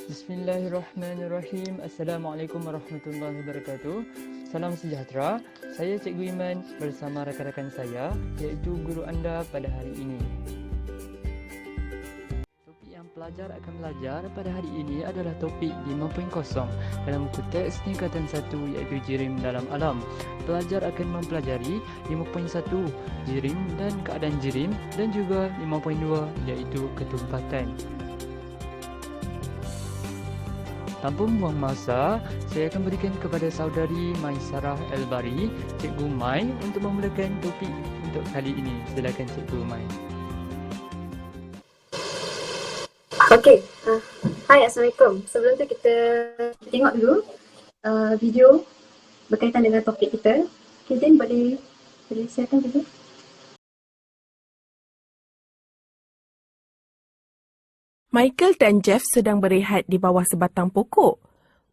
Bismillahirrahmanirrahim. Assalamualaikum warahmatullahi wabarakatuh. Salam sejahtera. Saya Cikgu Iman bersama rakan-rakan saya iaitu guru anda pada hari ini. Topik yang pelajar akan belajar pada hari ini adalah topik 5.0 dalam muka teks tingkatan 1 iaitu jirim dalam alam. Pelajar akan mempelajari 5.1 jirim dan keadaan jirim dan juga 5.2 iaitu ketumpatan. Tanpa membuang masa, saya akan berikan kepada saudari Maisarah Elbari, Cikgu Mai untuk memulakan topik untuk kali ini. Silakan Cikgu Mai. Okey, hai, Assalamualaikum. Sebelum tu kita tengok dulu video berkaitan dengan topik kita. Okay, Jen boleh silakan video. Michael dan Jeff sedang berehat di bawah sebatang pokok.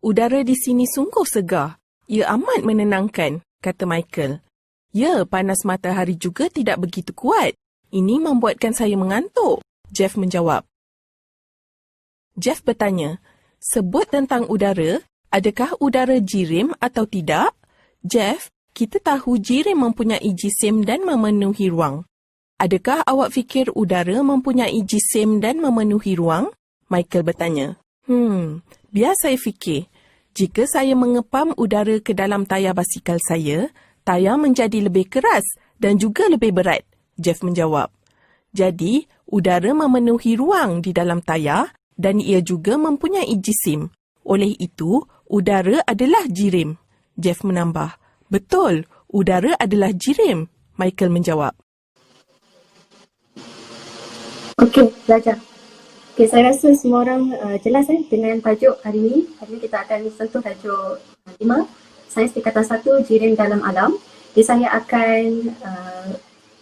Udara di sini sungguh segar. Ia amat menenangkan, kata Michael. Ya, panas matahari juga tidak begitu kuat. Ini membuatkan saya mengantuk, Jeff menjawab. Jeff bertanya, sebut tentang udara, adakah udara jirim atau tidak? Jeff, kita tahu jirim mempunyai jisim dan memenuhi ruang. Adakah awak fikir udara mempunyai jisim dan memenuhi ruang? Michael bertanya. Biar saya fikir. Jika saya mengepam udara ke dalam tayar basikal saya, tayar menjadi lebih keras dan juga lebih berat, Jeff menjawab. Jadi, udara memenuhi ruang di dalam tayar dan ia juga mempunyai jisim. Oleh itu, udara adalah jirim. Jeff menambah. Betul, udara adalah jirim, Michael menjawab. Okey, belajar. Okey, saya rasa semua orang jelas dengan tajuk hari ini. Hari ini kita akan sentuh tajuk 5, Sains Tingkatan 1, Jirim dalam Alam. Jadi saya akan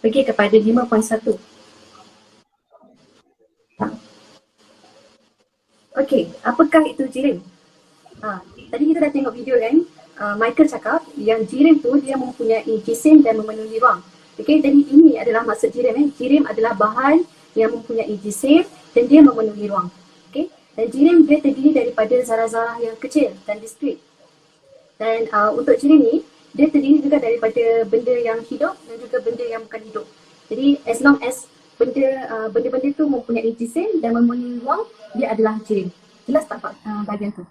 pergi kepada 5.1. Okey, apakah itu jirim? Tadi kita dah tengok video kan, Michael cakap yang jirim tu dia mempunyai jisim dan memenuhi ruang. Okey, jadi ini adalah maksud jirim. Jirim adalah bahan yang mempunyai jisim dan dia memenuhi ruang. Okay? Dan jirim dia terdiri daripada zarah-zarah yang kecil dan diskret. Dan untuk jirim ni, dia terdiri juga daripada benda yang hidup dan juga benda yang bukan hidup. Jadi as long as benda-benda tu mempunyai jisim dan memenuhi ruang, dia adalah jirim. Jelas tak bahagian tu?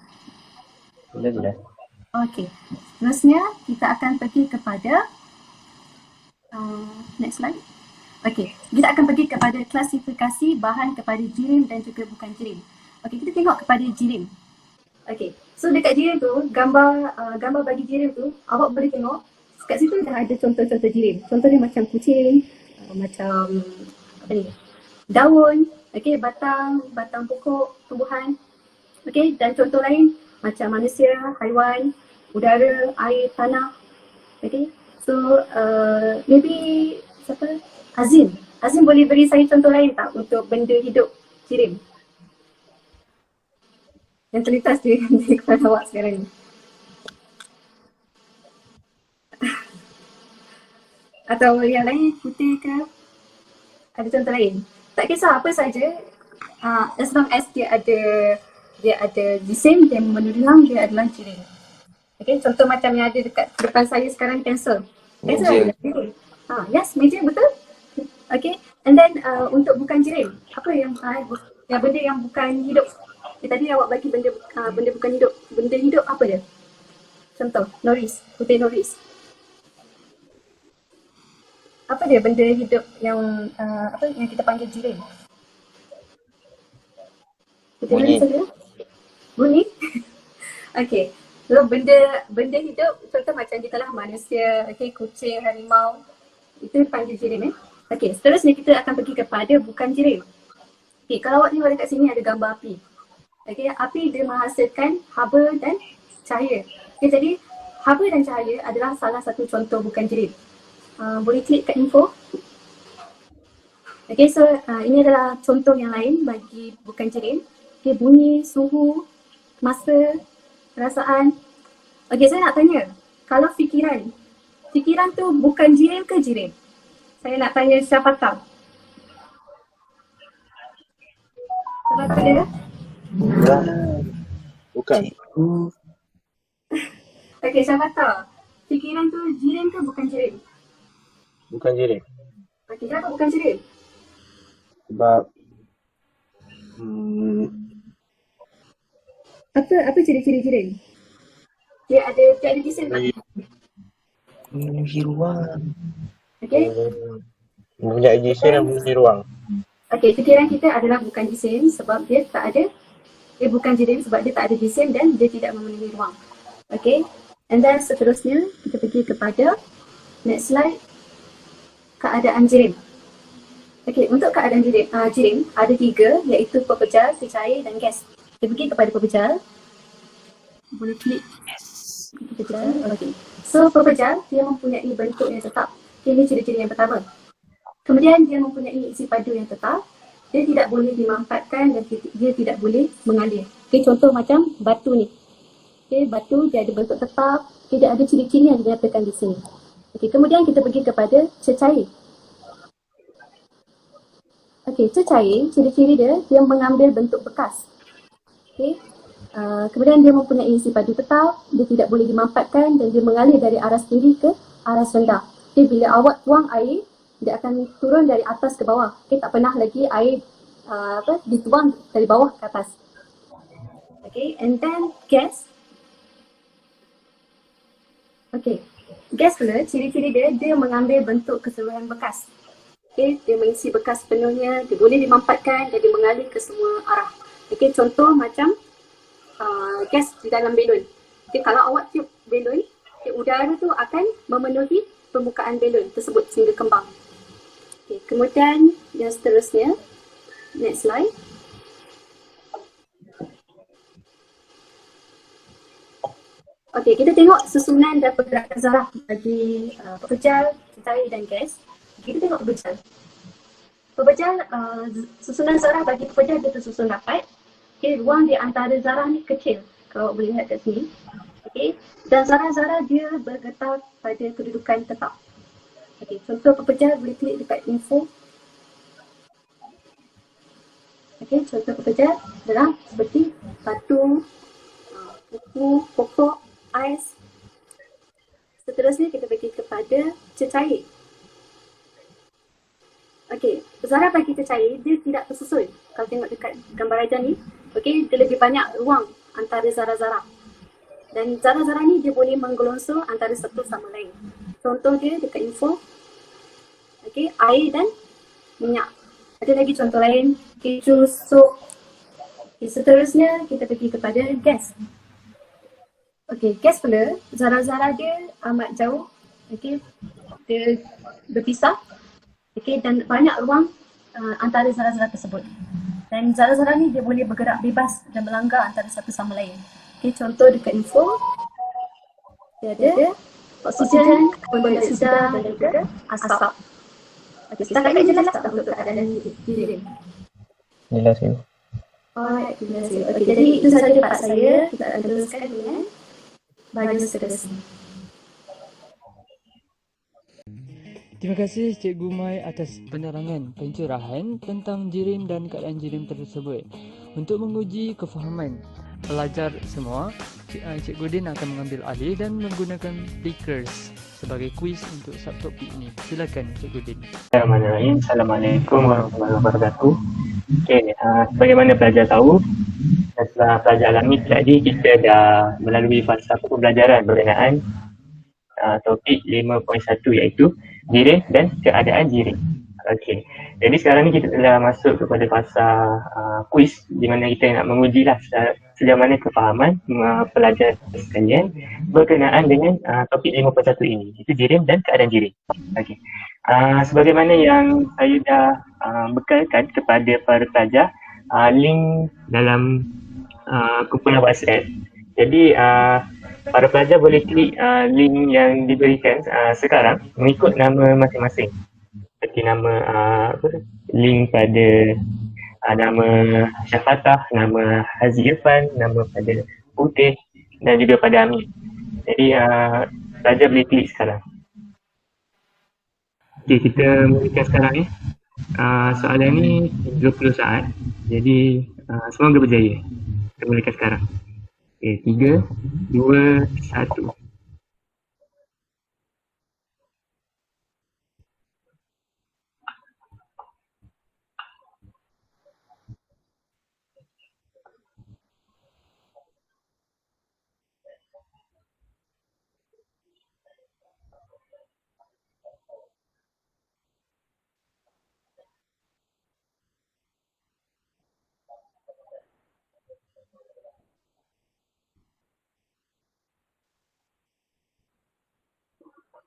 Jelas. Okay. Seterusnya kita akan pergi kepada next slide. Okey, kita akan pergi kepada klasifikasi bahan kepada jirim dan juga bukan jirim. Okey, kita tengok kepada jirim. Okey, so dekat jirim tu, gambar bagi jirim tu, awak boleh tengok kat situ dah ada contoh-contoh jirim. Contohnya macam kucing, macam apa ni? Daun, okey, batang pokok, tumbuhan. Okey, dan contoh lain macam manusia, haiwan, udara, air, tanah. Okey. So maybe siapa? Azim boleh beri saya contoh lain tak untuk benda hidup jirim yang terlintas di kepala awak sekarang ni? Atau yang lain, putih ke? Ada contoh lain? Tak kisah apa saja, as long as dia ada jisim dan memenuhi ruang, dia adalah jirim. Okay, contoh macam yang ada dekat depan saya sekarang, pensel. Pensel adalah yes, meja, betul? Okay, and then untuk bukan jirim, apa yang benda yang bukan hidup? Tadi awak bagi benda bukan hidup. Benda hidup apa dia? Contoh, noris, putih noris. Apa dia benda hidup yang yang kita panggil jirim? Putih noris saja? Bunyi? Okay, so benda hidup, contoh macam kita lah manusia, okay, kucing, harimau, itu dipanggil jirim. Okey, seterusnya kita akan pergi kepada bukan jirim. Okey, kalau awak tengok dekat sini ada gambar api. Okey, api dia menghasilkan haba dan cahaya. Okey, jadi haba dan cahaya adalah salah satu contoh bukan jirim. Boleh klik kat info. Okey, so ini adalah contoh yang lain bagi bukan jirim. Okey, bunyi, suhu, masa, perasaan. Okey, saya nak tanya, kalau fikiran tu bukan jirim ke jirim? Saya nak tanya siapa tahu. Siapa tahu dia? Bukan. Okey, Syafata. Fikiran tu jirim ke bukan jirim? Bukan jirim. Okey, kenapa bukan jirim? Sebab hmm, Apa ciri-ciri jirim? Dia ada desain tak? Memenuhi ruang. Okey. mempunyai desain dan mempunyai ruang. Okey, fikiran kita adalah bukan jisim sebab dia tak ada, bukan jirim sebab dia tak ada jisim dan dia tidak memenuhi ruang. Okey. And then seterusnya kita pergi kepada next slide, keadaan jirim. Okey, untuk keadaan jirim ada 3 iaitu pepejal, cecair dan gas. Kita pergi kepada pepejal. Boleh klik pepejal. Okey. So pepejal dia mempunyai bentuk yang tetap. Okay, ini ciri-ciri yang pertama. Kemudian dia mempunyai isi padu yang tetap. Dia tidak boleh dimampatkan dan dia tidak boleh mengalir. Okay, contoh macam batu ni. Okay, batu dia ada bentuk tetap. Tidak ada ciri-ciri yang dinyatakan di sini. Okay, kemudian kita pergi kepada cecair. Okay, cecair, ciri-ciri dia mengambil bentuk bekas. Okay. Kemudian dia mempunyai isi padu tetap. Dia tidak boleh dimampatkan dan dia mengalir dari aras tinggi ke aras rendah. Okay, bila awak tuang air, dia akan turun dari atas ke bawah. Okay, tak pernah lagi air dituang dari bawah ke atas. Okay, and then gas. Okay, gas pula ciri-ciri dia mengambil bentuk keseluruhan bekas. Okay, dia mengisi bekas penuhnya, dia boleh dimampatkan dan dia mengalir ke semua arah. Okay, contoh macam gas di dalam belon. Okay, kalau awak tiup belon, okay, udara tu akan memenuhi permukaan belon tersebut sehingga kembang. Okay, kemudian yang seterusnya, next slide. Okey, kita tengok susunan dan pergerakan zarah bagi pepejal, cecair dan gas. Kita tengok pepejal. Pepejal, susunan zarah bagi pepejal dia tersusun rapat. Okey, ruang di antara zarah ni kecil. Kalau boleh lihat kat sini. Okey, dan zarah-zarah dia bergetar pada kedudukan tetap. Okey, contoh pepejal boleh klik dekat info. Okey, contoh pepejal adalah seperti batu, buku, pokok, ais. Seterusnya kita pergi kepada cecair. Okey, zarah bagi cecair dia tidak tersusun. Kalau tengok dekat gambar raja ni, okey, dia lebih banyak ruang antara zarah-zarah. Dan zarah-zarah ni dia boleh menggelonsor antara satu sama lain. Contoh dia dekat info. Okey, air dan minyak. Ada lagi contoh lain, keju, sup. Okay, seterusnya kita pergi kepada gas. Okey, gas pula, zarah-zarah dia amat jauh. Okey, dia berpisah. Okey, dan banyak ruang antara zarah-zarah tersebut. Dan zarah-zarah ni dia boleh bergerak bebas dan melanggar antara satu sama lain. Okey, contoh dekat info. Dia ada oksigen, karbon dioksida dan juga asap. Okey, setakat ini jelas tak untuk keadaan jirim? Jelas ya. Alright, terima kasih. Okey, jadi itu sahaja part saya. Kita akan teruskan dengan bahagian seterusnya. Terima kasih Cikgu Mai atas penerangan pencerahan tentang jirim dan keadaan jirim tersebut. Untuk menguji kefahaman pelajar semua, Cikgu Din akan mengambil alih dan menggunakan flickers sebagai kuis untuk subtopik ini. Silakan Cikgu Din. Bismillahirrahmanirrahim. Assalamualaikum warahmatullahi wabarakatuh. Okey, sebagaimana pelajar tahu, setelah pelajar alami tadi kita dah melalui fasa pembelajaran berkenaan topik 5.1 iaitu jirim dan keadaan jirim. Okey. Jadi sekarang ni kita telah masuk kepada fasa kuis di mana kita nak mengujilah sejauh mana kefahaman pelajar sekalian berkenaan dengan topik 5.1 ini, iaitu jirim dan keadaan jirim. Okey. Sebagaimana yang saya dah bekalkan kepada para pelajar link dalam kumpulan WhatsApp. Jadi para pelajar boleh klik link yang diberikan sekarang mengikut nama masing-masing. Seperti nama link pada nama Syafatah, nama Hazi Irfan, nama pada Putih dan juga pada Amir. Jadi pelajar boleh klik sekarang. Okey, kita mulakan sekarang ya. Soalan ni 20 saat. Jadi semoga berjaya. Kita mulakan sekarang. Okey, 3, 2, 1.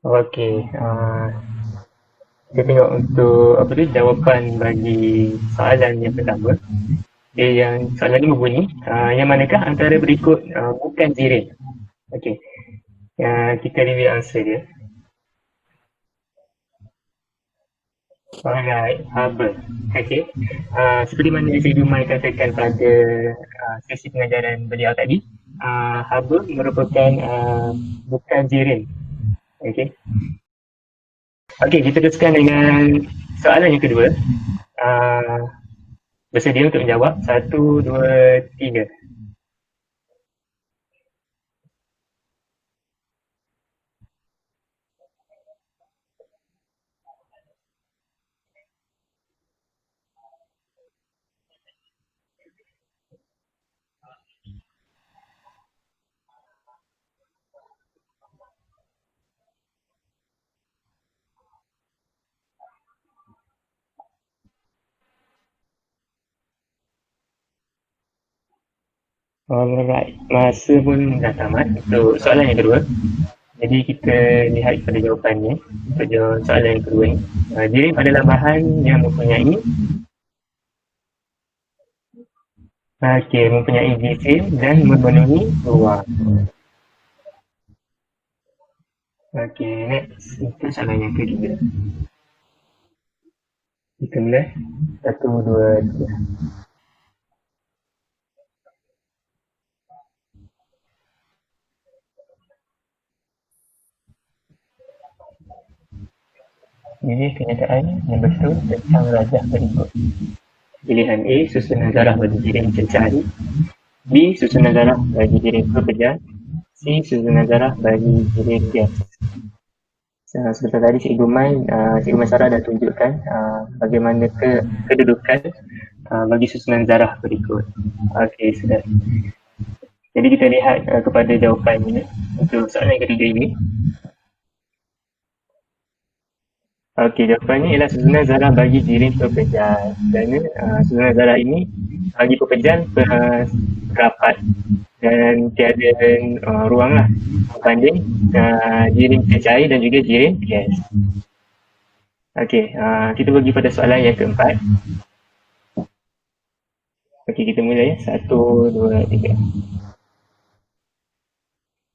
Okey, kita tengok untuk apa tu jawapan bagi soalan yang pertama. Yang soalan ni berbunyi, yang manakah antara berikut bukan jirim? Okey, kita review answer dia. Alright, Hubble. Okey, seperti mana Cikgu Mai katakan pada sesi pengajaran beliau tadi, Hubble merupakan bukan jirim. Okey. Okey, kita teruskan dengan soalan yang kedua. Bersedia untuk menjawab? 1, 2, 3. Alright, masa pun dah tamat untuk soalan yang kedua. Jadi kita lihat pada jawapannya untuk soalan yang kedua ni. Jirim adalah bahan yang mempunyai gisim dan memenuhi ruang. Okey, next itu soalan yang ketiga. Kita mula 1, 2, 3. Ini kenyataan yang betul tentang rajah berikut. Pilihan A, susunan zarah bagi jirim tercari. B, susunan zarah bagi jirim pekerja. C, susunan zarah bagi jirim gas. Sebentar tadi Cikgu Mai Sarah dah tunjukkan bagaimana kedudukan bagi susunan zarah berikut. Okey, sudah. Jadi kita lihat kepada jawapannya untuk soalan yang ketiga ini. Okey, jawapannya ialah susunan zarah bagi jirim pekerjaan. Kerana susunan zarah ini bagi pekerjaan rapat dan tiada ruang lah berbanding jirim tercair dan juga jirim gas. Okey, kita pergi pada soalan yang keempat. Okey, kita mula ya. 1, 2, 3.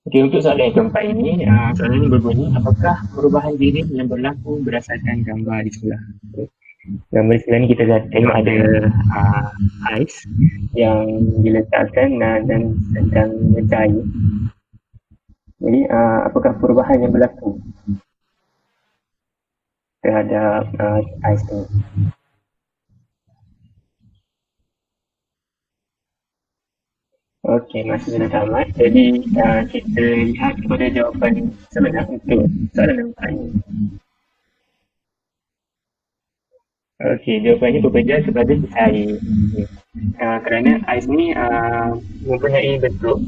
Okey, untuk soalan yang keempat ini, soalan ini berbunyi, apakah perubahan jirim yang berlaku berdasarkan gambar di sebelah? Gambar di sebelah ni kita dah tengok ada ais yang diletakkan dan sedang mencair. Jadi, apakah perubahan yang berlaku terhadap ais ini? Okey, masa sudah tamat. Jadi kita lihat kepada jawapan sebenar untuk soalan nombor ini. Okey, jawapannya bekerja sebagai cair. Kerana ais ni mempunyai bentuk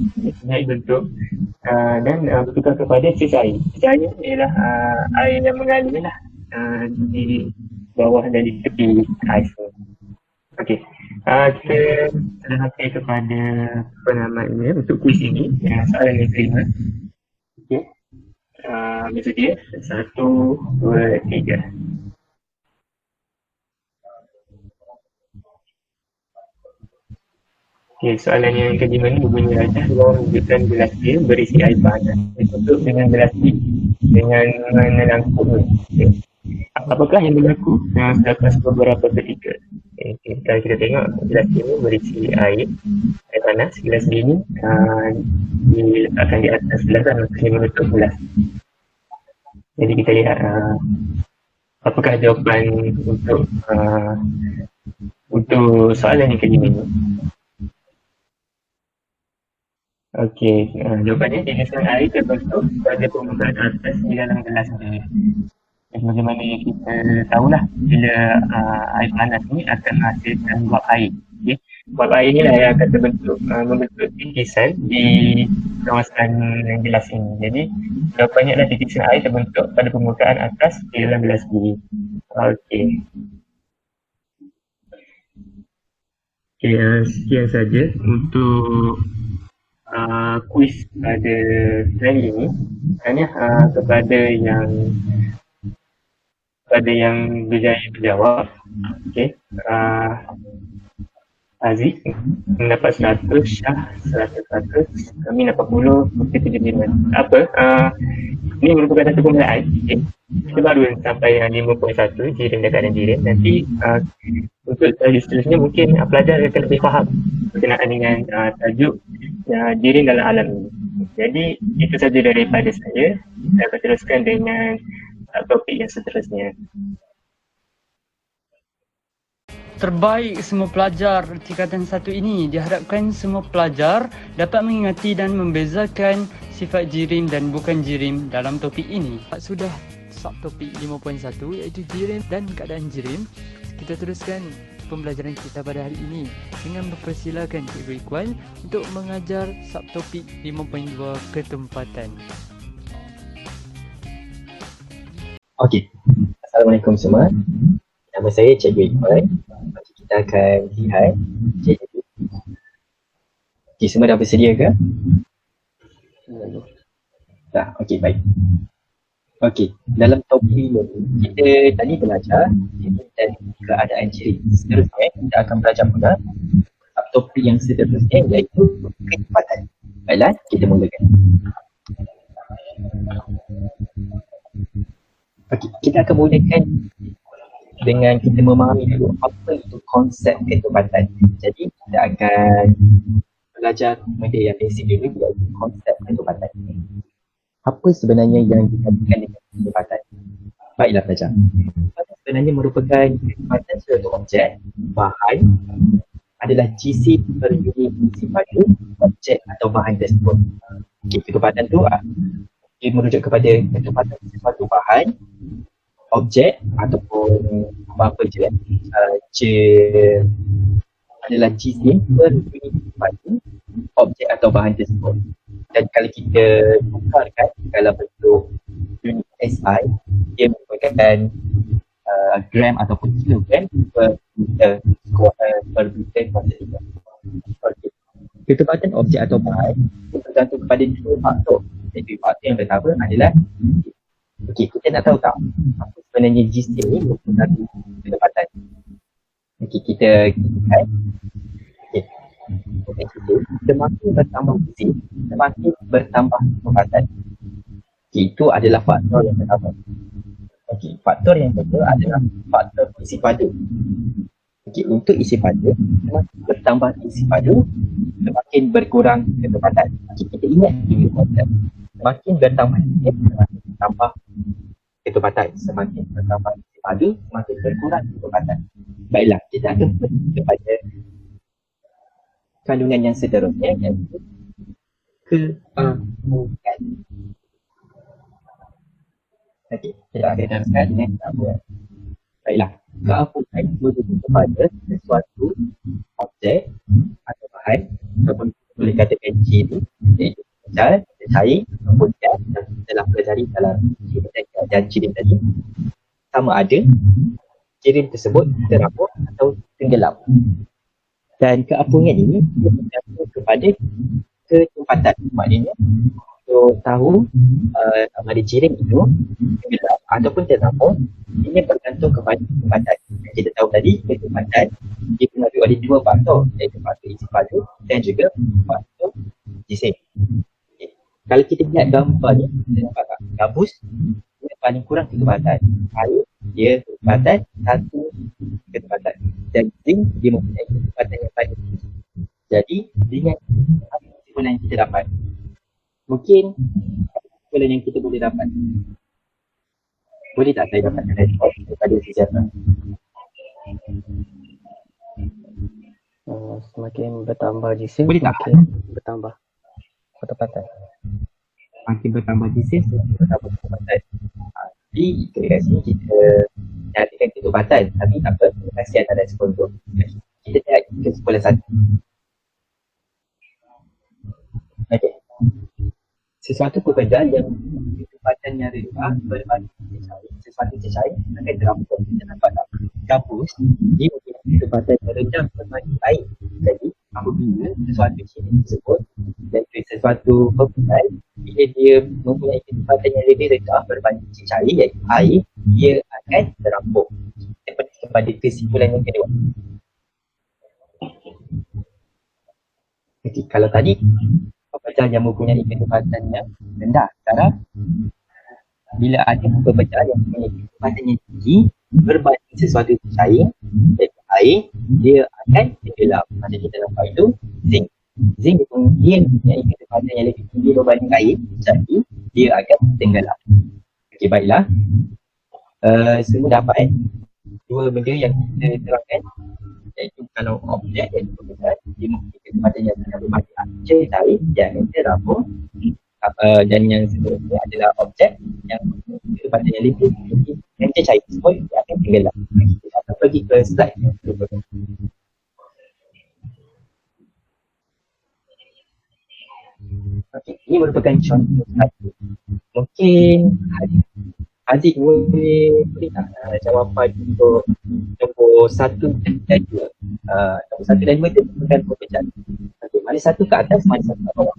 dan bertukar kepada cecair. Cecair ialah air yang mengalir lah di bawah dan di tepi ais ni. Okey, kita terhati kepada penamatnya untuk kuis ini. Soalan yang kelima. Okey, bersedia? 1, 2, 3. Okey, soalan yang kelima ni berbunyi rajah ruang wujudkan gelas dia berisi air panas. Ditutup dengan gelas ni dengan menangkupnya. Okay. Apakah yang berlaku selepas beberapa ketika? Kalau kita tengok gelas ini berisi air panas. Gelas ini diletakkan di atas gelas dan menutup gelas. Jadi kita lihat apakah jawapan untuk soalan yang kelima ini. Okey, jawapannya titisan air terbentuk pada permukaan atas di dalam gelas ni. Sebagaimana yang kita tahulah, bila air panas ni akan menghasilkan wap air. Okay. Wap air ni lah yang akan membentuk titisan di kawasan gelas ini. Jadi jawapannya adalah titisan air terbentuk pada permukaan atas di dalam gelas sendiri. Okey. Okay, sekian saja untuk kuis pada hari ini. Hanya kepada yang berjaya menjawab, okay. Aziz mendapat 100, Syah 100, kami dapat 10, Mufti 75. Apa? Ini merupakan satu permulaan. Okay. Kita baru sampai 5.1, jirim dan keadaan jirim. Nanti untuk tajuk seterusnya mungkin pelajar akan lebih faham berkenaan dengan tajuk jirim dalam alam ini. Jadi itu saja daripada saya. Saya akan teruskan dengan topik yang seterusnya. Terbaik semua pelajar tingkatan 1 ini, diharapkan semua pelajar dapat mengingati dan membezakan sifat jirim dan bukan jirim dalam topik ini. Sudah subtopik 5.1 iaitu jirim dan keadaan jirim. Kita teruskan pembelajaran kita pada hari ini dengan mempersilakan Cikgu Iqbal untuk mengajar subtopik 5.2 ketempatan. Okey, Assalamualaikum semua. Nama saya Cikgu Iqbal. Kita akan lihat Cikgu. Okey, semua dah bersedia ke? Dah, okey, baik. Okey, dalam topik ini kita tadi belajar dan keadaan jirim. Seterusnya kita akan belajar pula topik yang seterusnya iaitu ketempatan. Baiklah, kita mulakan. Okey, kita akan mulakan dengan kita memahami dulu apa itu konsep ketempatan. Jadi kita akan belajar benda yang basic dulu iaitu konsep ketempatan. Apa sebenarnya yang dikatakan dengan ketempatan? Baiklah pelajar. Ketempatan sebenarnya merupakan ketempatan suatu objek, bahan adalah jisim per unit fungsi pada objek atau bahan tersebut. Okay, ketempatan tu ia merujuk kepada ketempatan sesuatu bahan, objek ataupun apa-apa je adalah jisim per unit pada objek atau bahan tersebut. Dan kalau kita tukarkan dalam bentuk unit SI, dia merupakan gram ataupun kilogram per meter per meter kuasa 3. Okay. Ketempatan objek atau bahan bergantung kepada dua faktor. Jadi faktor yang pertama adalah okey, kita nak tahu tak apa sebenarnya jisim ni merupakan ketempatan. Okey, kita lihat. Okey. Semakin bertambah jisim, semakin bertambah ketempatan. Okey, itu adalah faktor yang pertama. Okey, faktor yang kedua adalah faktor isi padu. Okey, untuk isi padu, semakin bertambah isi padu, semakin berkurang ketempatan. Okey, kita ingat ini konsep. Semakin bertambah jisim, semakin bertambah ketempatan. Semakin bertambah isi padu, semakin berkurang ketempatan. Baiklah, kita akan pergi kepada kandungan yang seterusnya iaitu keamukan. Okey, kita akan teruskan dengan keamukan. Baiklah, keamukan merujuk kepada sesuatu objek atau bahan ataupun boleh katakan jirim iaitu cair, kemudian yang kita telah pelajari dalam keadaan jirim tadi, sama ada jirim tersebut terapung atau tenggelam. Dan keapungan ini bergantung kepada ketempatan. Maknanya untuk tahu sama ada jirim itu tenggelam ataupun terapung, ini bergantung kepada ketempatan. Kita tahu tadi ketempatan dipengaruhi oleh dua faktor, iaitu faktor isi padu dan juga faktor jisim. Okay. Kalau kita lihat gambar ni, kita nampak tak? Gabus dia paling kurang ketempatan. Air dia ketempatan satu ketempatan. Dan zinc dia mempunyai ketempatan yang paling tinggi. Jadi dengan kesimpulan yang kita dapat, mungkin kesimpulan yang kita boleh dapat, boleh tak saya dapatkan respon daripada sejarah? Semakin bertambah jisim, Boleh tak? semakin bertambah. ketepatan. Makin bertambah distance, makin bertambah ketepatan. Jadi kat sini kita nyatakan ketepatan, tapi tak apa, kasihan ada respon tu. Kita lihat kesimpulan satu. Okey. Sesuatu pekerjaan yang ketepatannya rendah berbanding sesuatu cecair akan terampung. Kita nampak tak? Gabus, dia mempunyai ketepatannya rendah berbanding air. Jadi, apabila sesuatu jenis tersebut dan sesuatu pekerjaan, bila dia mempunyai kecepatan yang lebih rendah berbanding cecair iaitu air, dia akan terampung. Kita pergi kepada kesimpulan yang kedua. Okey, kalau tadi pekerjaan yang mempunyai kecepatan yang rendah, sekarang bila ada pekerjaan yang mempunyai kecepatan yang tinggi berbanding sesuatu cair iaitu air, dia akan tenggelam. Macam kita nampak itu zinc. Zinc dia mempunyai kecepatan yang lebih tinggi berbanding air, jadi dia akan tenggelam. Okey, baiklah. Semua dapat dua benda yang kita terangkan, iaitu kalau objek iaitu pekerjaan dia mempunyai kecepatan yang sangat berbanding cair, dia akan terampung. Dan yang seterusnya adalah objek yang kecepatan yang lebih tinggi yang cair tersebut, dia akan tenggelam. Kita akan pergi ke slide yang berikutnya. Okey, ini merupakan contoh satu. Mungkin Aziz boleh beri tak jawapan untuk nombor 1 dan 2. Nombor 1 dan 2 itu merupakan pekerjaan. Okey, mana satu ke atas, mana satu ke bawah?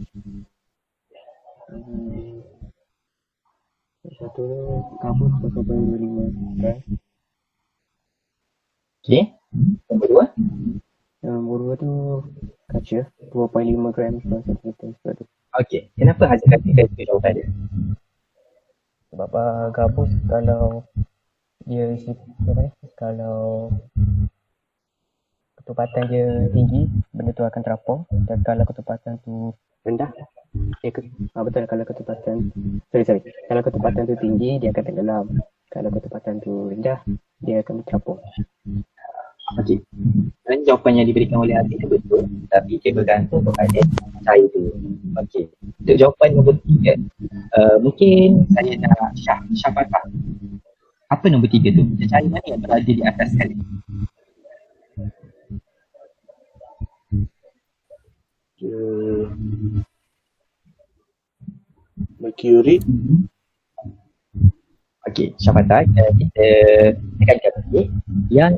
Satu kabut 0.25 kan. Okey, nombor 2. Nombor 2 tu kaca 2.5 gram per centimeter square. Okey, kenapa Hazim katakan itu jawapan dia? Sebab gabus kalau dia kalau ketepatan dia tinggi, benda tu akan terapung. Dan kalau ketepatan tu rendah, betul, kalau ketepatan kalau ketepatan tu tinggi, dia akan tenggelam. Kalau ketepatan tu rendah, dia akan terapung. Okey, dan jawapan yang diberikan oleh Aziz itu betul, tapi dia bergantung kepada cair tu. Okey, untuk jawapan nombor 3, mungkin saya nak Syafatah. Apa nombor 3 tu? Cair mana yang berada di atas sekali? Mercury. Okey, Syafatah, kita tekankan lagi yang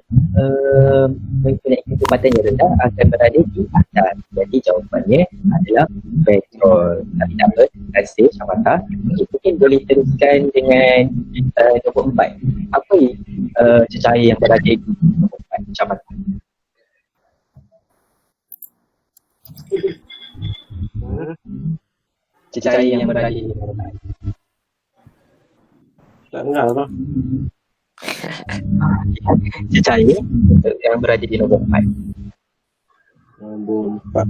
mempunyai kecepatan yang rendah akan berada di atas. Jadi jawapannya adalah petrol. Tapi tak apa, terima kasih Syafatah. Mungkin boleh teruskan dengan nombor 4. Apa cecair yang berada di nombor 4, Syafatah? Cecair yang berada di nombor 4. Tak kenal apa. Cecair yang berada di nombor 4. Nombor 4.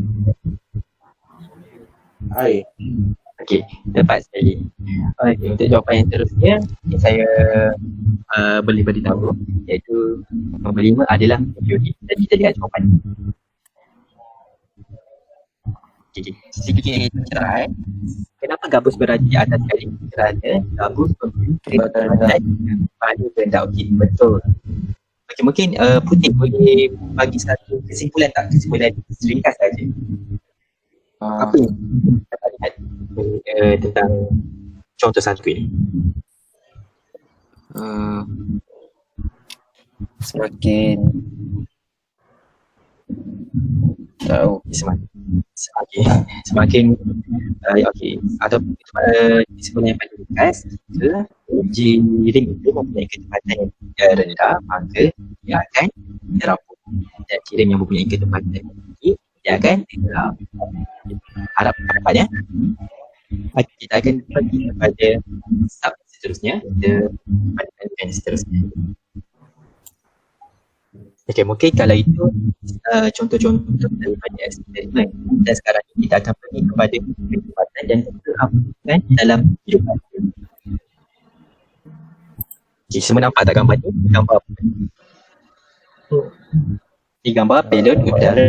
Air. Okey, tepat sekali. Okey, untuk jawapan yang terusnya, saya boleh beritahu, iaitu nombor 5 adalah mercury. Jadi kita lihat jawapan. Okey, sedikit cerai. Kenapa gabus berada di atas sekali? Kerana gabus mempunyai kecepatan yang paling rendah. Okey, betul. Okey, mungkin Putih boleh bagi satu kesimpulan tak? Kesimpulan ringkas saja. Apa yang kita lihat tentang contoh satu ini? Semakin tahu semakin okey, atau kesimpulan yang paling ringkas, jika jiring itu mempunyai kecepatan yang rendah, maka dia akan terampung. Dan jiring yang mempunyai kecepatan yang tinggi, dia akan tenggelam. Harap dapat ya. Kita akan pergi kepada sub seterusnya, kita bandingkan seterusnya. Okey, mungkin kalau itu contoh-contoh daripada eksperimen, dan sekarang ini kita akan pergi kepada kecepatan dan terapkan dalam kehidupan. Okey, semua nampak tak gambar ni? Gambar apa? Ini gambar pelon udara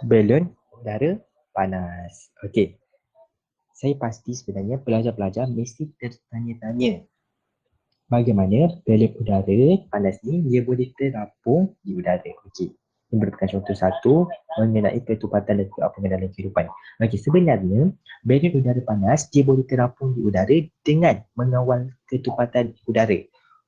Balon udara panas. Okey. Saya pasti sebenarnya pelajar-pelajar mesti tertanya-tanya bagaimana balon udara panas ni dia boleh terapung di udara. Okey. Ini merupakan contoh satu mengenai ketupatan dan juga pengenalan kehidupan. Okey, sebenarnya balon udara panas dia boleh terapung di udara dengan mengawal ketupatan udara.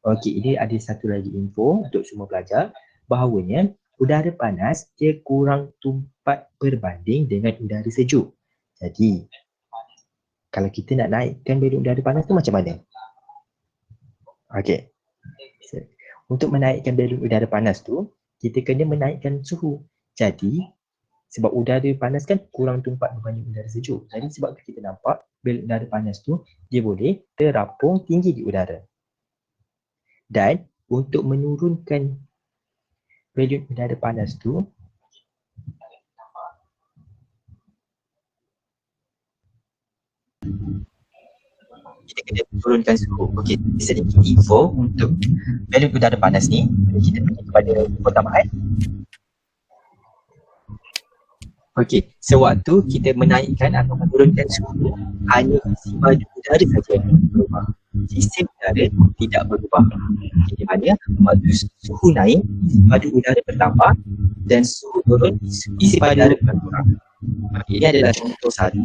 Okey, ini ada satu lagi info untuk semua pelajar bahawanya udara panas dia kurang tumpat berbanding dengan udara sejuk. Jadi, kalau kita nak naikkan balon udara panas tu macam mana? Okey. Untuk menaikkan balon udara panas tu, kita kena menaikkan suhu. Jadi, sebab udara panas kan kurang tumpat berbanding udara sejuk. Jadi sebab tu kita nampak balon udara panas tu dia boleh terapung tinggi di udara. Dan untuk menurunkan balon udara panas tu, kita kena turunkan suhu. Okey, sedikit info untuk balon udara panas ni. Kita pergi kepada info tambahan. Okey, sewaktu kita menaikkan atau menurunkan suhu, hanya isi baju udara saja yang berubah. Sistem udara tidak berubah. Di mana waktu suhu naik, isi baju udara bertambah dan suhu turun, isi baju udara berkurang. Ini adalah contoh satu.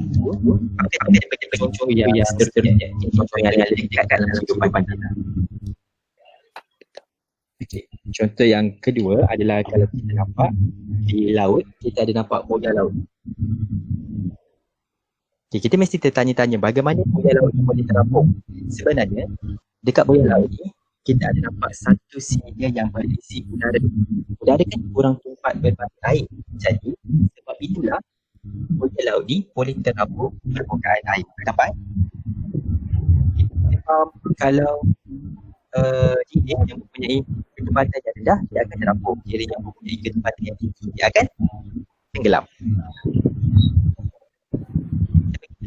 Hampir daripada contoh yang seterusnya, contoh yang ada dekat dalam kehidupan kita. Okay. Contoh yang kedua adalah kalau kita nampak di laut, kita ada nampak moja laut. Okay, kita mesti tertanya-tanya bagaimana moja laut ini boleh terapung. Sebenarnya, dekat moja laut ni, kita ada nampak satu silinder yang berisi udara. Udara kan kurang tumpat berbanding air. Jadi, sebab itulah moja laut ni boleh terapung permukaan air. Nampak? Kalau jirim yang mempunyai ketepatan yang rendah, dia akan terapung. Jirim yang mempunyai ketepatan yang tinggi, dia akan tenggelam.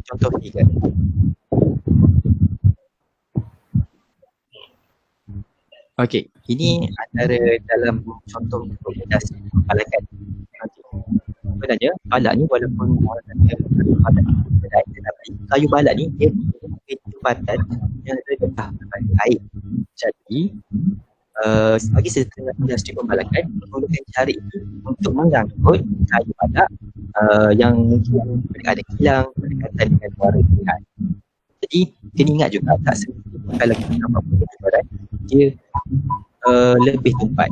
Contoh tiga. Okey, ini antara dalam contoh implementasi pembalakan. Sebenarnya balak ni walaupun orang kata balak berat, tetapi kayu balak ni dia mempunyai ketepatan yang rendah berbanding air. Jadi sebagai setengah industri pembalakan menggunakan cara ini untuk mengangkut kayu balak yang mungkin ada kilang berdekatan dengan muara sungai. Jadi kena ingat juga tak semestinya kalau kita nampak benda berat dia lebih tumpat.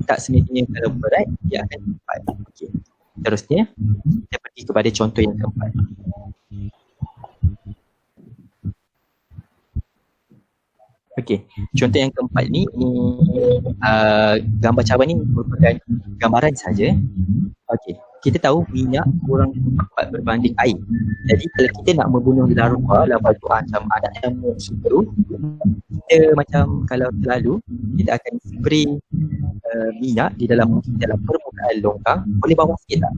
Tak semestinya kalau berat dia akan tumpat. Okey. Terusnya kita pergi kepada contoh yang keempat. Okey, contoh yang keempat ni gambar cawan ni merupakan gambaran saja. Okey, kita tahu minyak kurang tumpat berbanding air. Jadi kalau kita nak membunuh larva tu macam anak nyamuk semeru, kita macam kalau terlalu kita akan spray minyak di dalam permukaan longkang. Boleh bawah sikit tak?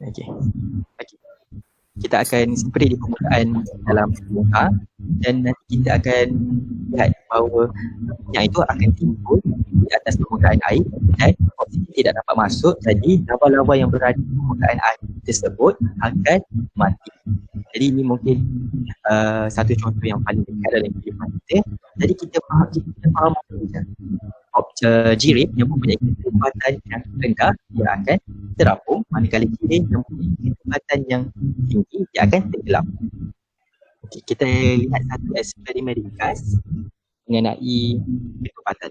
Okey. Kita akan spray di permukaan dalam longkang dan nanti kita akan lihat bahawa minyak itu akan timbul di atas permukaan air dan oksigen tidak dapat masuk, jadi lava-lava yang berada di permukaan air tersebut akan mati. Jadi ini mungkin satu contoh yang paling dekat dalam kehidupan kita. Jadi kita faham jirim yang mempunyai ketepatan yang rendah dia akan terapung, manakala jirim yang mempunyai ketepatan yang tinggi dia akan tenggelam. Okay, kita lihat satu eksperimen ringkas mengenai ketepatan.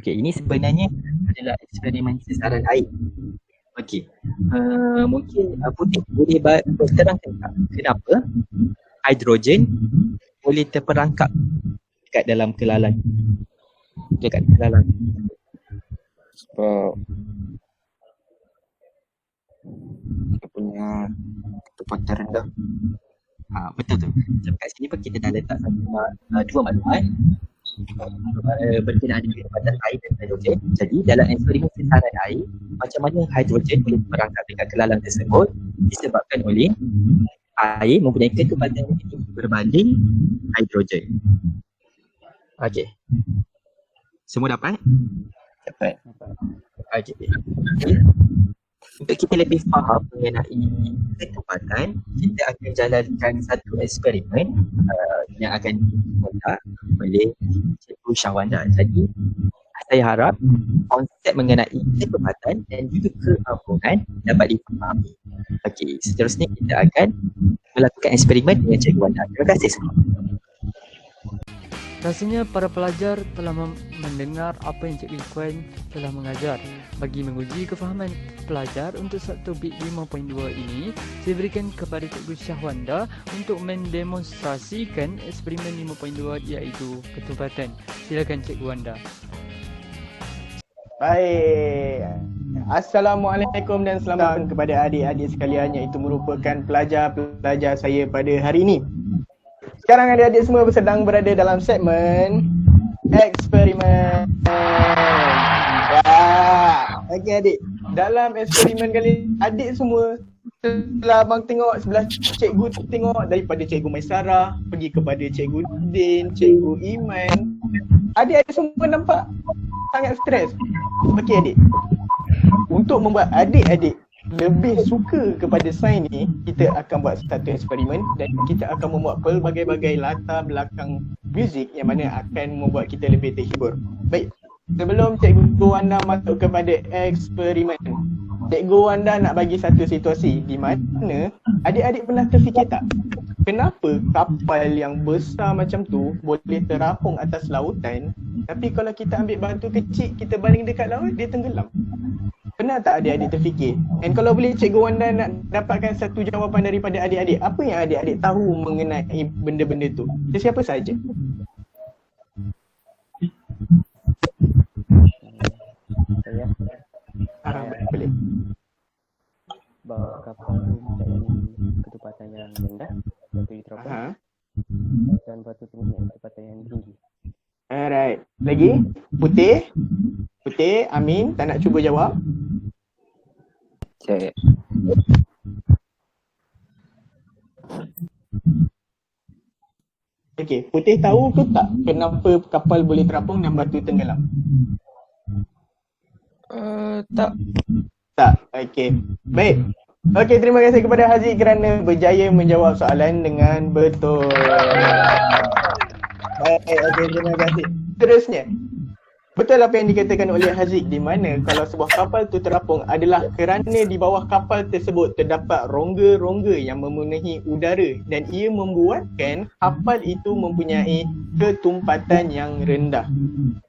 Okey, ini sebenarnya adalah eksperimen sesaran air. Okey, mungkin Putih boleh terangkan kenapa hidrogen boleh terperangkap dekat dalam kelalan. Sebab dia punya ketepatan rendah. Betul tu. Kat sini pun kita dah letak dua maklumat berkenaan dengan ketepatan air dan hidrogen. Jadi dalam eksperimen sesaran air, macam mana hidrogen boleh berangkat dekat kelalang tersebut disebabkan oleh air mempunyai ketepatan yang tinggi berbanding hidrogen. Okey. Semua dapat? Dapat. Okey. Untuk kita lebih faham mengenai ketepatan, kita akan jalankan satu eksperimen yang akan dibuat oleh Cikgu Syahwanda. Jadi, saya harap konsep mengenai ketepatan dan juga keampunan dapat dipahami. Okey, seterusnya kita akan melakukan eksperimen dengan Cikgu Wanda. Terima kasih semua. Rasanya para pelajar telah mendengar apa yang Cikgu Kuan telah mengajar. Bagi menguji kefahaman pelajar untuk subtopik 5.2 ini, saya berikan kepada Cikgu Syahwanda untuk mendemonstrasikan eksperimen 5.2 iaitu ketepatan. Silakan Cikgu Wanda. Baik. Assalamualaikum dan selamat datang kepada adik-adik sekalian, iaitu merupakan pelajar-pelajar saya pada hari ini. Sekarang adik-adik semua sedang berada dalam segmen eksperimen. Okey adik, dalam eksperimen kali adik semua setelah abang tengok sebelah cikgu tengok daripada Cikgu Maisarah pergi kepada Cikgu Din, Cikgu Iman, adik-adik semua nampak sangat stres. Okey adik, untuk membuat adik-adik lebih suka kepada sains ni, kita akan buat satu eksperimen dan kita akan membuat pelbagai-bagai latar belakang muzik yang mana akan membuat kita lebih terhibur. Baik, sebelum Cikgu Wanda masuk kepada eksperimen, Cikgu Wanda nak bagi satu situasi di mana adik-adik pernah terfikir tak, kenapa kapal yang besar macam tu boleh terapung atas lautan, tapi kalau kita ambil batu kecil kita baling dekat laut, dia tenggelam? Pernah tak adik-adik terfikir? Dan kalau boleh Cikgu Wanda nak dapatkan satu jawapan daripada adik-adik, apa yang adik-adik tahu mengenai benda-benda tu? Sesiapa saja? Saya Boleh. bawa kapal tu mencari ketepatan yang rendah, batu di terapung, dan batu tengahnya ketepatan yang tinggi. Alright. Lagi? Putih? Putih, Amin, tak nak cuba jawab? Saya. Okey, Putih tahu ke tak kenapa kapal boleh terapung dan batu tenggelam? Tak. Tak. Okey. Baik. Okey, terima kasih kepada Haziq kerana berjaya menjawab soalan dengan betul. Baik, okey, terima kasih. Terusnya, betul apa yang dikatakan oleh Haziq di mana kalau sebuah kapal tu terapung adalah kerana di bawah kapal tersebut terdapat rongga-rongga yang memenuhi udara dan ia membuatkan kapal itu mempunyai ketumpatan yang rendah.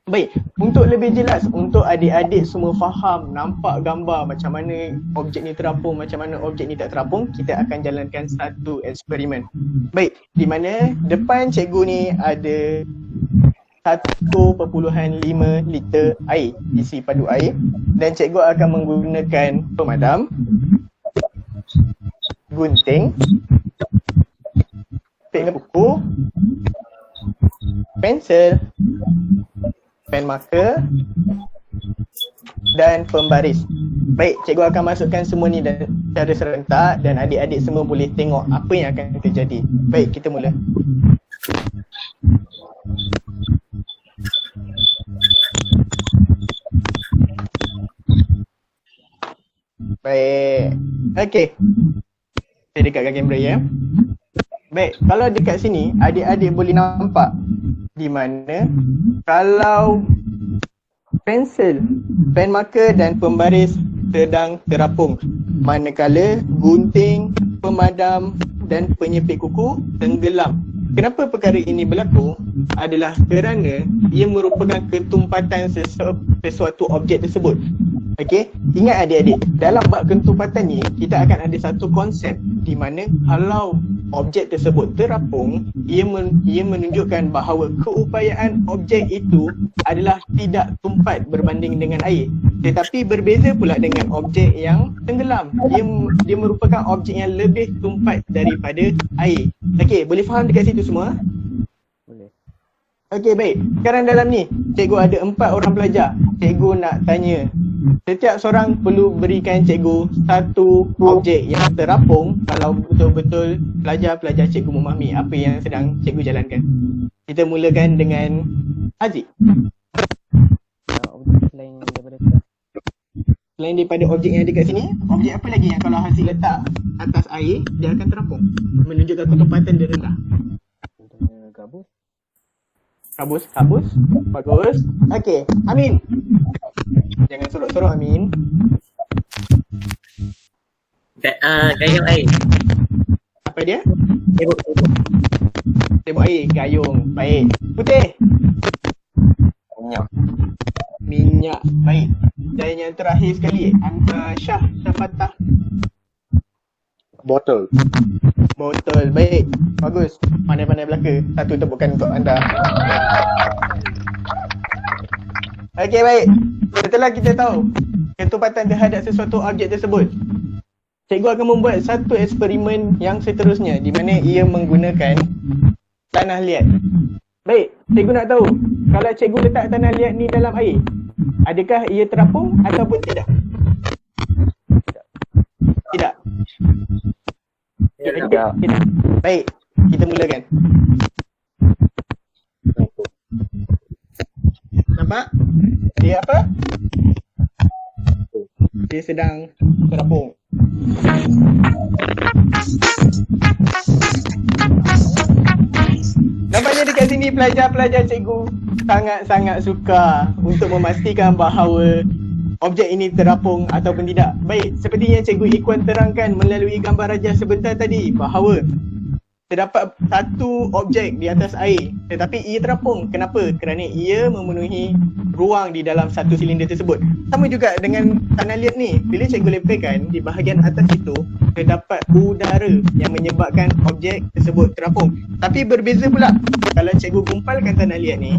Baik, untuk lebih jelas, untuk adik-adik semua faham, nampak gambar macam mana objek ni terapung, macam mana objek ni tak terapung, kita akan jalankan satu eksperimen. Baik, di mana depan cikgu ni ada 1.5 liter air, isi padu air, dan cikgu akan menggunakan pemadam, gunting, pena buku, pensel, pen marker dan pembaris. Baik, cikgu akan masukkan semua ni secara serentak dan adik-adik semua boleh tengok apa yang akan terjadi. Baik, kita mula. Baik. Okey. Saya dekatkan kamera ya. Baik, kalau dekat sini adik-adik boleh nampak di mana kalau pensel, pen marker dan pembaris sedang terapung, manakala gunting, pemadam dan penyepit kuku tenggelam. Kenapa perkara ini berlaku? Adalah kerana ia merupakan ketumpatan sesuatu objek tersebut. Okey, ingat adik-adik, dalam bab ketumpatan ni kita akan ada satu konsep di mana kalau objek tersebut terapung, ia menunjukkan bahawa keupayaan objek itu adalah tidak tumpat berbanding dengan air. Tetapi berbeza pula dengan objek yang tenggelam. Dia merupakan objek yang lebih tumpat daripada air. Okey, boleh faham dekat situ semua? Boleh. Okey, baik. Sekarang dalam ni, cikgu ada 4 orang pelajar. Cikgu nak tanya, setiap seorang perlu berikan cikgu satu objek yang terapung kalau betul-betul pelajar-pelajar cikgu memahami apa yang sedang cikgu jalankan. Kita mulakan dengan Haziq, Objek selain daripada kelas. selain daripada objek yang ada kat sini, objek apa lagi yang kalau Haziq letak atas air, dia akan terapung? Menunjukkan ketepatan dia rendah. Contohnya gabus. Kabus. Bagus. Okey, Amin. Jangan sorok-sorok, Amin. Gayung air. Apa dia? Tembok. Tembok air, gayung. Baik. Putih. Minyak. Baik. Dan yang terakhir sekali, Syah Fatah. Botol. Botol. Baik. Bagus. Pandai-pandai belaka. Satu tepukan untuk anda. Okey, baik. Setelah kita tahu ketepatan terhadap sesuatu objek tersebut, cikgu akan membuat satu eksperimen yang seterusnya di mana ia menggunakan tanah liat. Baik, cikgu nak tahu kalau cikgu letak tanah liat ni dalam air, adakah ia terapung ataupun tidak? Tidak. Tidak. Baik, kita mulakan. Nampak? Dia apa? Dia sedang terapung. Nampaknya dekat sini pelajar-pelajar cikgu sangat-sangat suka untuk memastikan bahawa objek ini terapung ataupun tidak. Baik, seperti yang cikgu Ikhwan terangkan melalui gambar rajah sebentar tadi bahawa terdapat satu objek di atas air tetapi ia terapung. Kenapa? Kerana ia memenuhi ruang di dalam satu silinder tersebut. Sama juga dengan tanah liat ni. Bila cikgu lepaskan di bahagian atas itu terdapat udara yang menyebabkan objek tersebut terapung. Tapi berbeza pula kalau cikgu gumpalkan tanah liat ni,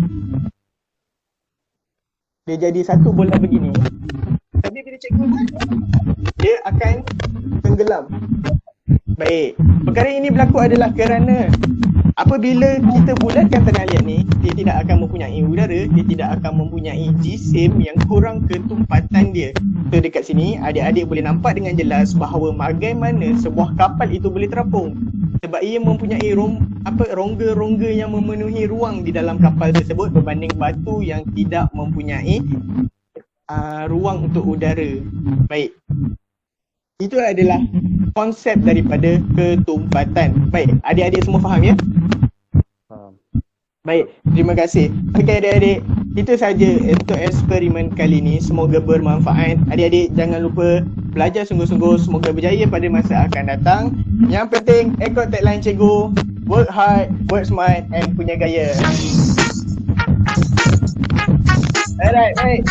dia jadi satu bola begini. Tapi bila cikgu buat, dia akan tenggelam. Baik, perkara ini berlaku adalah kerana apabila kita bulatkan tanah liat ni, dia tidak akan mempunyai udara, dia tidak akan mempunyai jisim yang kurang ketumpatan dia. So dekat sini adik-adik boleh nampak dengan jelas bahawa bagaimana sebuah kapal itu boleh terapung. Sebab ia mempunyai rongga-rongga yang memenuhi ruang di dalam kapal tersebut berbanding batu yang tidak mempunyai ruang untuk udara. Baik. Itu adalah konsep daripada ketumpatan. Baik, adik-adik semua faham ya? Faham. Baik, terima kasih. Okey adik-adik, itu saja untuk eksperimen kali ini. Semoga bermanfaat. Adik-adik jangan lupa belajar sungguh-sungguh. Semoga berjaya pada masa akan datang. Yang penting, ikut tagline cikgu. Work hard, work smart and punya gaya. Alright, baik.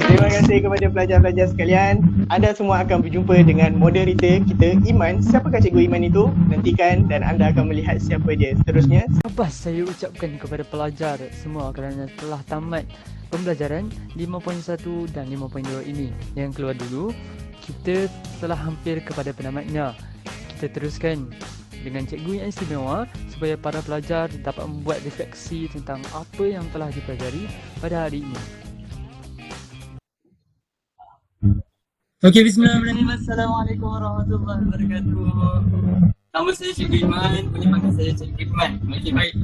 Terima kasih kepada pelajar-pelajar sekalian. Anda semua akan berjumpa dengan moderator kita, Iman. Siapakah cikgu Iman itu? Nantikan dan anda akan melihat siapa dia seterusnya. Abas saya ucapkan kepada pelajar semua kerana telah tamat pembelajaran 5.1 dan 5.2 ini. Yang keluar dulu, kita telah hampir kepada penamatnya. Kita teruskan dengan cikgu yang istimewa supaya para pelajar dapat membuat refleksi tentang apa yang telah dipelajari pada hari ini. Okey, bismillahirrahmanirrahim. Assalamualaikum warahmatullahi wabarakatuh. Nama saya Cikgu Iman, boleh panggil saya Cikgu Iman. Okey, baik.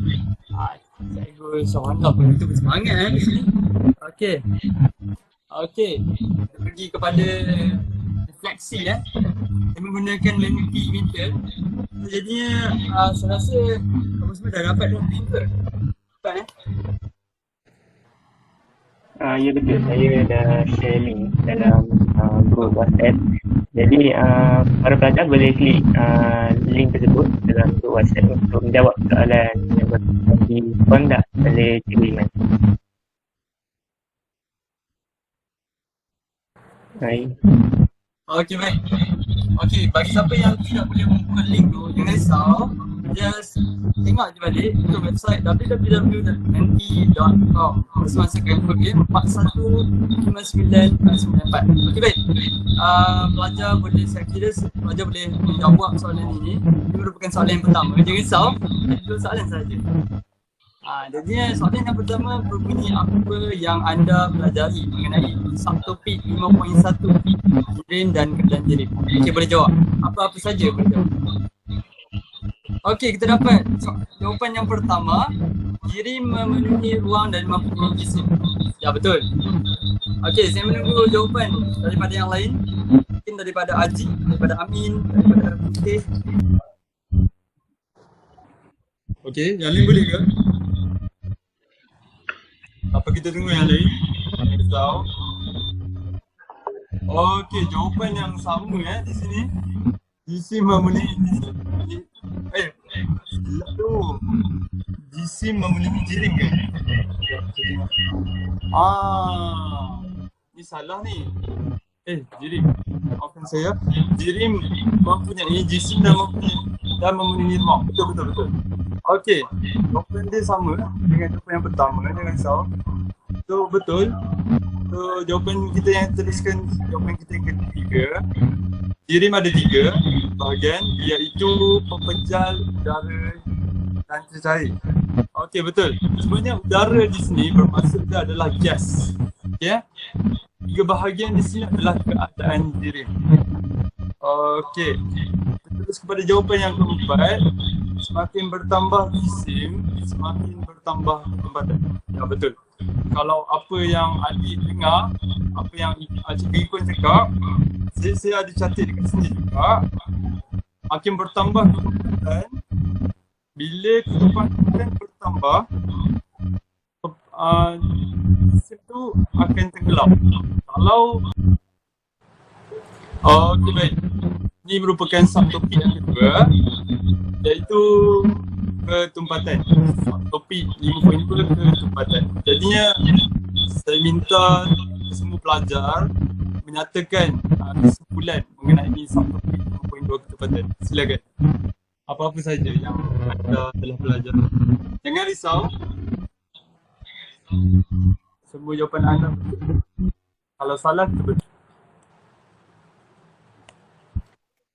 Cikgu seronok pun itu bersemangat. Okey. Okey, kita pergi kepada refleksi ya. Saya menggunakan Mentimeter. Jadinya saya rasa kamu semua dah dapat dah link ke? Dapat Ya betul, saya dah share link dalam group WhatsApp. Jadi para pelajar boleh klik link tersebut dalam group WhatsApp untuk menjawab soalan yang dikondak oleh Cikgu Iman. Baik. Okey, baik. Okey, bagi siapa yang tidak boleh membuka link tu, jangan risau. Just tengok je balik untuk website www.menti.com. Bersemasakkan kod 415994. Okey, baik. Pelajar boleh, saya kira pelajar boleh menjawab soalan ini. Ini merupakan soalan yang pertama. Jangan risau, itu soalan saja. Jadinya soalan yang pertama berbunyi, apa yang anda pelajari mengenai subtopik 5.1 jirim dan keadaan jirim. Okey, boleh jawab. Apa-apa saja boleh jawab. Okey, kita dapat jawapan yang pertama. jirim memenuhi ruang dan mempunyai jisim. Ya, betul. Okey, saya menunggu jawapan daripada yang lain. Mungkin daripada Aji, daripada Amin, daripada Putih. Okey, yang lain boleh ke? Apa kita tunggu yang lain? Tahu. Okey, jawapan yang sama di sini. Jisim memenuhi jisim memenuhi jirim ke? Ni salah ni. Jirim. Maafkan saya. Jirim mempunyai jisim dan memenuhi ruang. Betul. Okey. Jawapan dia sama dengan jawapan yang pertama, jangan risau. So betul. So jawapan kita yang teruskan, jawapan kita yang ketiga. Jirim ada 3 bahagian, iaitu pepejal, udara dan cecair. Okey, betul. Sebenarnya udara di sini bermaksud dia adalah gas. Okey. 3 bahagian di sini adalah keadaan jirim. Okey. Terus kepada jawapan yang keempat. Semakin bertambah jisim, semakin bertambah tempatan. Ya, betul. Kalau apa yang adik dengar, apa yang Cikgu Ikon cakap, saya ada catat dekat sini juga. Makin bertambah tempatan, bila tempatan bertambah, jisim tu akan tenggelam. Kalau okey, baik. Ini merupakan subtopik yang kedua, iaitu ketumpatan. Subtopik 5.2 ketumpatan. Jadinya saya minta semua pelajar menyatakan kesimpulan mengenai subtopik 5.2 ketumpatan. Silakan. Apa-apa saja yang anda telah belajar. Jangan risau. Semua jawapan anda betul. Kalau salah, kita betul.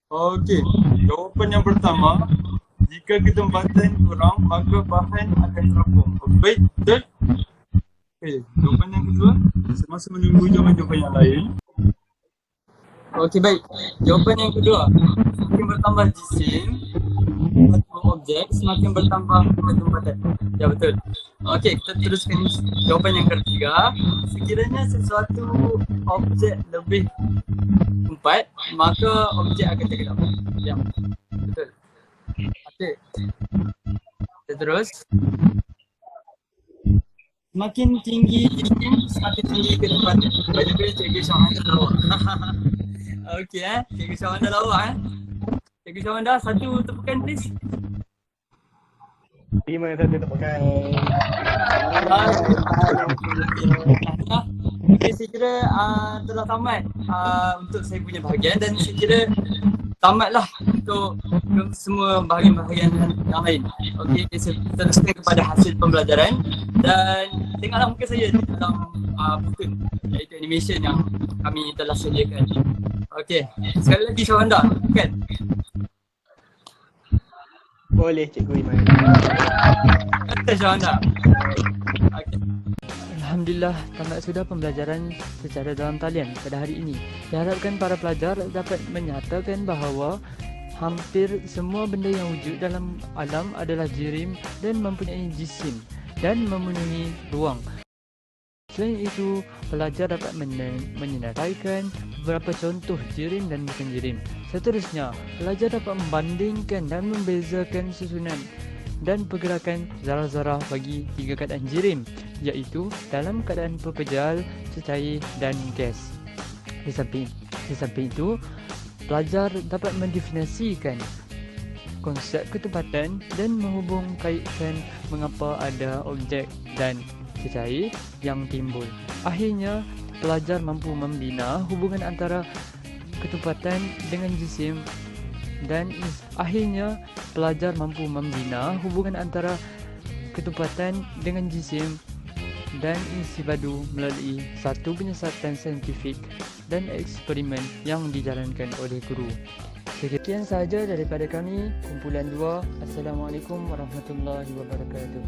Okey, jawapan yang pertama, jika ketempatan kurang, maka bahan akan terapung. Baik, betul? Okey, jawapan yang kedua, semasa menunggu jawapan-jawapan yang lain. Okey, baik. Jawapan yang kedua, semakin bertambah jisim atau objek, semakin bertambah ketempatan. Ya, betul. Okey, kita teruskan jawapan yang ketiga. Sekiranya sesuatu objek lebih 4, maka objek akan tenggelam. Ya, betul. Okey. Kita terus. Semakin tinggi jisim, semakin tinggi ketempatan. Baik-baik Cikgu Syawanda lawak. Okey Cikgu Syawanda lawak Cikgu Syawanda, satu tepukan please. 5 satu tepukan. Okay, saya kira telah tamat untuk saya punya bahagian dan saya kira tamatlah untuk semua bahagian-bahagian yang lain. Okey, saya teruskan kepada hasil pembelajaran dan tengoklah muka saya di dalam buku, iaitu animation yang kami telah sediakan. Okey, sekali lagi Syawanda, kan? Boleh Cikgu Iman. Kata Syawanda. Okey. Alhamdulillah, tamat sudah pembelajaran secara dalam talian pada hari ini. Diharapkan para pelajar dapat menyatakan bahawa hampir semua benda yang wujud dalam alam adalah jirim dan mempunyai jisim dan memenuhi ruang. Selain itu, pelajar dapat menyenaraikan beberapa contoh jirim dan bukan jirim. Seterusnya, pelajar dapat membandingkan dan membezakan susunan dan pergerakan zarah-zarah bagi 3 keadaan jirim, iaitu dalam keadaan pepejal, cecair dan gas. Di samping itu, pelajar dapat mendefinisikan konsep ketepatan dan menghubung kaitkan mengapa ada objek dan cecair yang timbul. Akhirnya, pelajar mampu membina hubungan antara ketepatan dengan jisim dan akhirnya pelajar mampu membina hubungan antara ketepatan dengan jisim dan isi padu melalui satu penyiasatan saintifik dan eksperimen yang dijalankan oleh guru. Sekian sahaja daripada kami, kumpulan 2. Assalamualaikum warahmatullahi wabarakatuh.